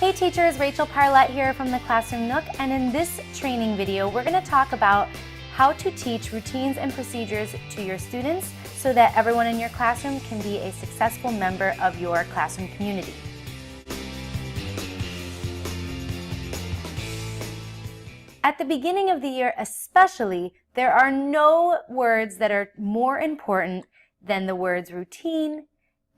Hey teachers, Rachel Parlett here from the Classroom Nook, and in this training video we're going to talk about how to teach routines and procedures to your students so that everyone in your classroom can be a successful member of your classroom community. At the beginning of the year especially, there are no words that are more important than the words routine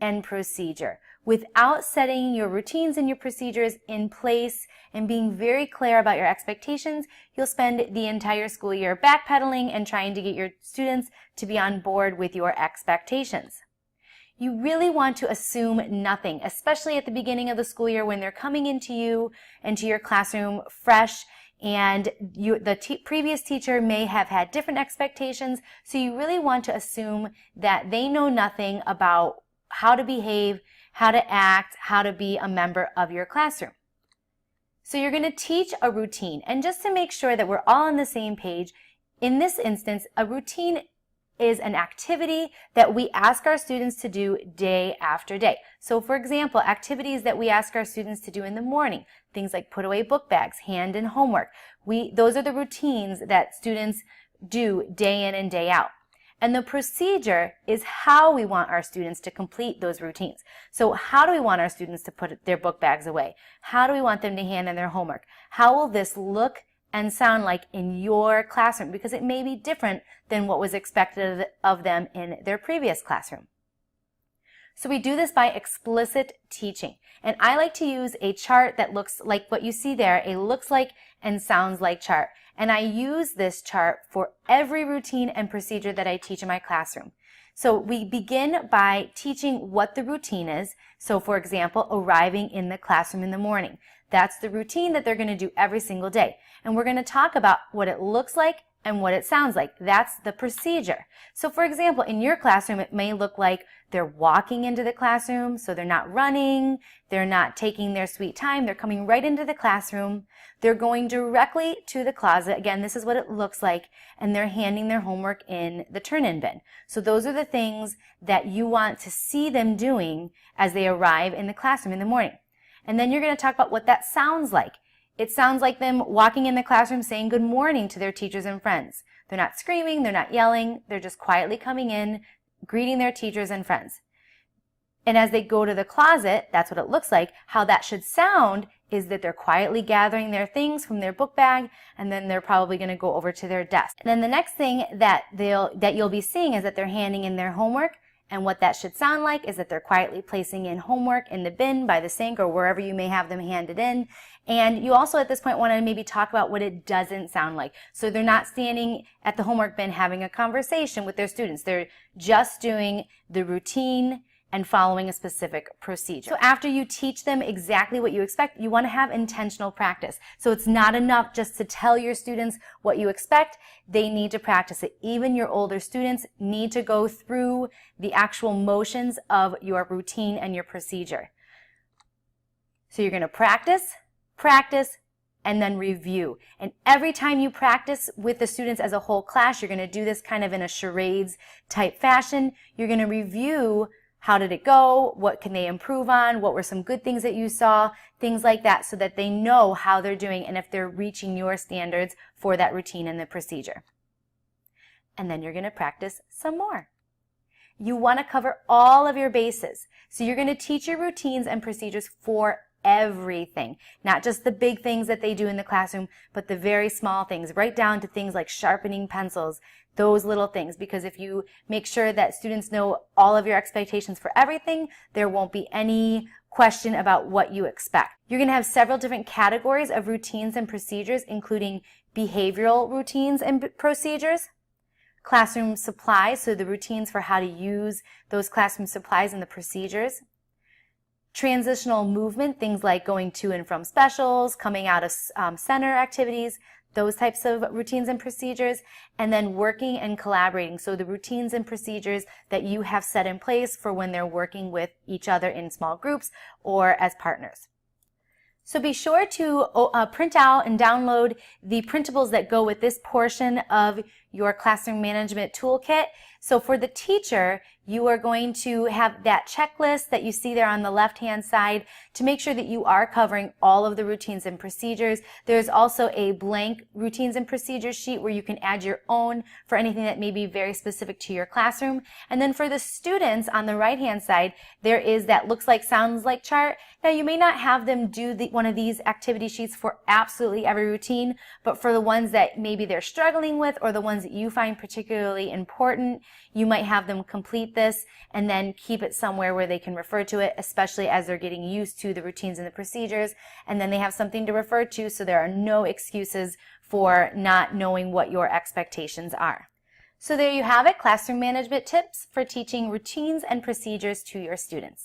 and procedure. Without setting your routines and your procedures in place and being very clear about your expectations, you'll spend the entire school year backpedaling and trying to get your students to be on board with your expectations. You really want to assume nothing, especially at the beginning of the school year when they're coming into you and to your classroom fresh, and the previous teacher may have had different expectations, so you really want to assume that they know nothing about how to behave, how to act, how to be a member of your classroom. So you're going to teach a routine, and just to make sure that we're all on the same page, in this instance, a routine is an activity that we ask our students to do day after day. So for example, activities that we ask our students to do in the morning, things like put away book bags, hand in homework. Those are the routines that students do day in and day out. And the procedure is how we want our students to complete those routines. So how do we want our students to put their book bags away? How do we want them to hand in their homework? How will this look and sound like in your classroom? Because it may be different than what was expected of them in their previous classroom. So we do this by explicit teaching. And I like to use a chart that looks like what you see there, a looks like and sounds like chart. And I use this chart for every routine and procedure that I teach in my classroom. So we begin by teaching what the routine is. So for example, arriving in the classroom in the morning. That's the routine that they're going to do every single day. And we're going to talk about what it looks like and what it sounds like. That's the procedure. So for example, in your classroom, it may look like they're walking into the classroom, so they're not running, they're not taking their sweet time, they're coming right into the classroom, they're going directly to the closet. Again, this is what it looks like, and they're handing their homework in the turn-in bin. So those are the things that you want to see them doing as they arrive in the classroom in the morning. And then you're going to talk about what that sounds like. It sounds like them walking in the classroom saying good morning to their teachers and friends. They're not screaming, they're not yelling, they're just quietly coming in, greeting their teachers and friends. And as they go to the closet, that's what it looks like. How that should sound is that they're quietly gathering their things from their book bag, and then they're probably going to go over to their desk. And then the next thing that you'll be seeing is that they're handing in their homework. And what that should sound like is that they're quietly placing in homework in the bin by the sink or wherever you may have them handed in. And you also at this point want to maybe talk about what it doesn't sound like. So they're not standing at the homework bin having a conversation with their students. They're just doing the routine and following a specific procedure. So after you teach them exactly what you expect, you want to have intentional practice. So it's not enough just to tell your students what you expect. They need to practice it. Even your older students need to go through the actual motions of your routine and your procedure. So you're going to practice, and then review. And every time you practice with the students as a whole class, you're going to do this kind of in a charades type fashion. You're going to review how did it go, what can they improve on, what were some good things that you saw, things like that, so that they know how they're doing and if they're reaching your standards for that routine and the procedure. And then you're going to practice some more. You want to cover all of your bases. So you're going to teach your routines and procedures for everything, not just the big things that they do in the classroom, but the very small things, right down to things like sharpening pencils, those little things, because if you make sure that students know all of your expectations for everything, there won't be any question about what you expect. You're going to have several different categories of routines and procedures, including behavioral routines and procedures, classroom supplies, so the routines for how to use those classroom supplies and the procedures, transitional movement, things like going to and from specials, coming out of center activities, those types of routines and procedures, and then working and collaborating. So the routines and procedures that you have set in place for when they're working with each other in small groups or as partners. So be sure to print out and download the printables that go with this portion of your classroom management toolkit So for the teacher, you are going to have that checklist that you see there on the left-hand side to make sure that you are covering all of the routines and procedures. There's also a blank routines and procedures sheet where you can add your own for anything that may be very specific to your classroom. And then for the students on the right-hand side, there is that looks like, sounds like chart. Now you may not have them do one of these activity sheets for absolutely every routine, but for the ones that maybe they're struggling with or the ones that you find particularly important, you might have them complete this and then keep it somewhere where they can refer to it, especially as they're getting used to the routines and the procedures, and then they have something to refer to, so there are no excuses for not knowing what your expectations are. So there you have it, classroom management tips for teaching routines and procedures to your students.